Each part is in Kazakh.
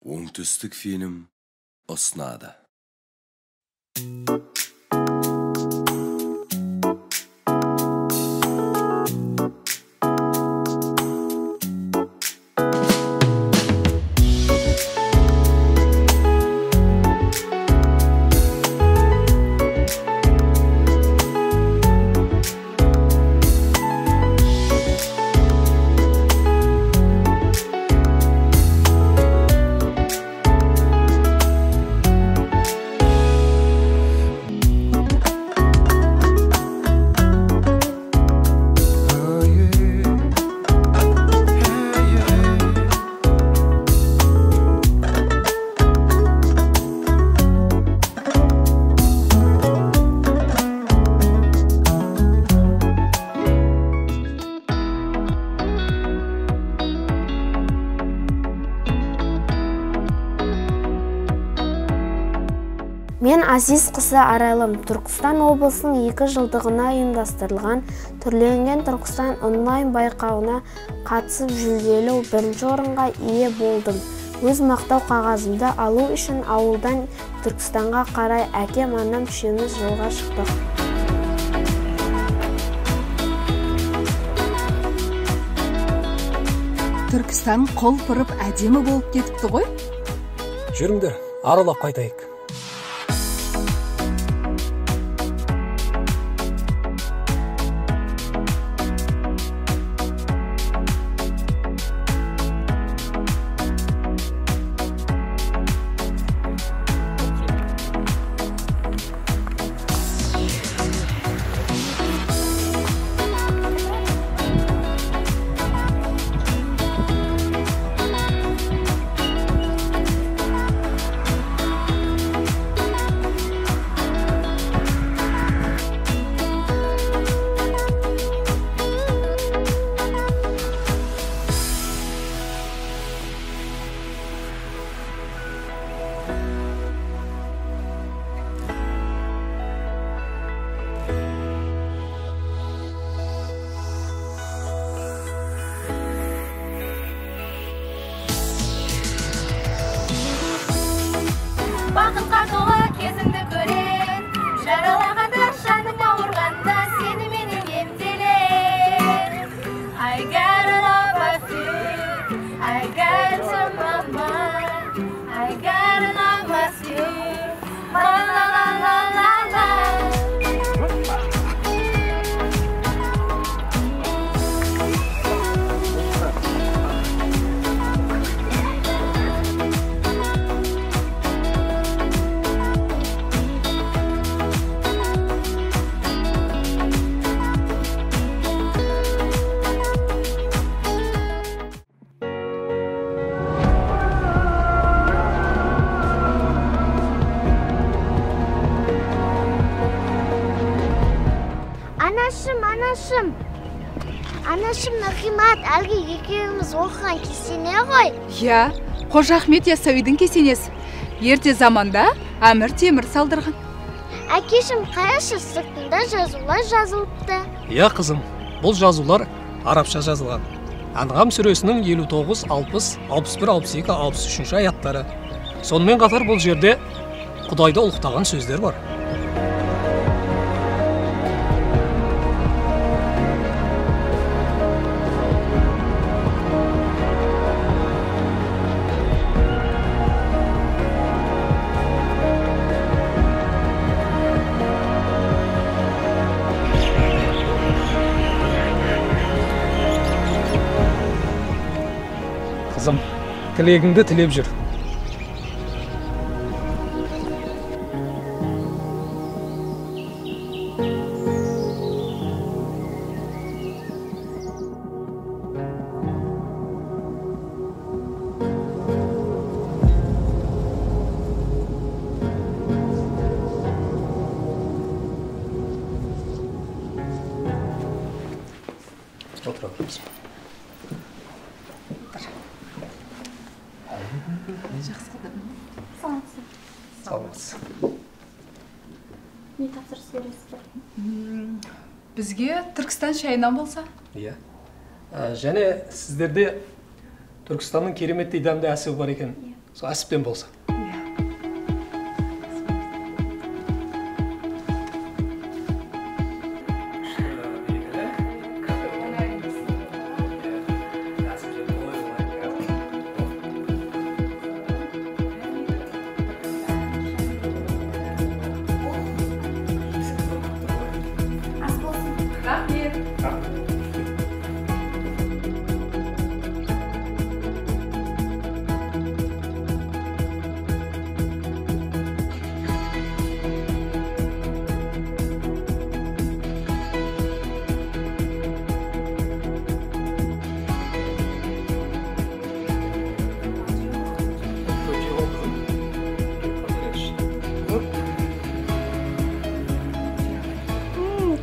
Оңтүстік фильм ұсынады. Мен Азиз Қысы Арайлым. Түркістан облысының 2 жылдығына ұйымдастырылған түрленген Түркістан онлайн байқауына қатысып жүлделі 1-ші орынға ие болдым. Өз мақтау қағазымды алу үшін ауылдан Түркістанға қарай әкем анам үшеуміз жолға шықтық. Түркістан қол бұрып әдемі болып кетіпті ғой? Жүріңдер, аралап қайтайық. Бақытқа толы кезіңді көрем, жаралағанда жаным ауырғанда сені менің емделем. I got it all of you, I got it on my mind, I got it all of you, la la la la la la. Анашым Нағимат, әлгі екеуміз оқыған кесене ғой. Я, Қожа Ахмет Яссауидің кесенесі. Ерте заманда Әмір Темір салдырған. Әкешім қаяшы сыртында жазулар жазылыпты. Я қызым, бұл жазулар арабша жазылған. Анғам сүресінің 59, 60, 61, 62, 63 аяттары. Сонымен қатар бұл жерде Құдайды ұлықтаған сөздер бар. Қызым, тілегіңді тілеп жүр. Отыра тұрмыз. Жақсы қадырым. Саламатсыз. Не тапсырыс бересіздер? Бізге Түркістан шайынан болса? Иә. Және сіздерде Түркістанның кереметтей дәмді әсі бар екен. сол әсіптен болса.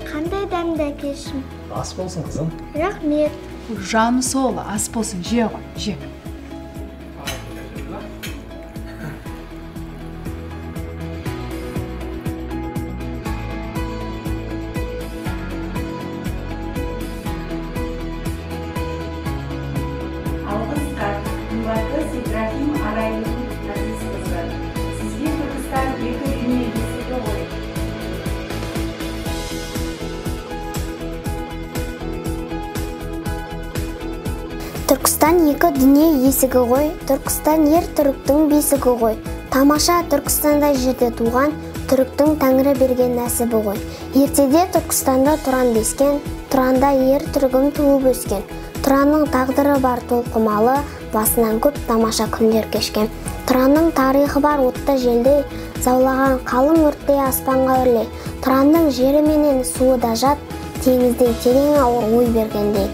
Қандай дәмді әкешім. Ас болсын қызым. Рахмет. Жаны сол, ас болсын, же ғой, же. Алғыс хат, қымбатты Ибрахим Арайлым Азиз қызы. Сізге Түркістан екі дүние есігі ғой. Түркістан екі дүние есігі ғой, Түркістан ер түріктің бесігі ғой. Тамаша Түркістанда жерде туған, түріктің тәңірі берген нәсібі ғой. Ертеде Түркістанда Тұран бескен, Тұранда ер түрігім туып өскен. Тұранның тағдыры бар толқымалы, басынан көп тамаша күндер кешкен. Тұранның тарихы бар отты желдей, заулаған қалың өрттей аспанға өрлей. Тұранның жері менен суы да жат, теңіздей терең ауыр ой бергендей.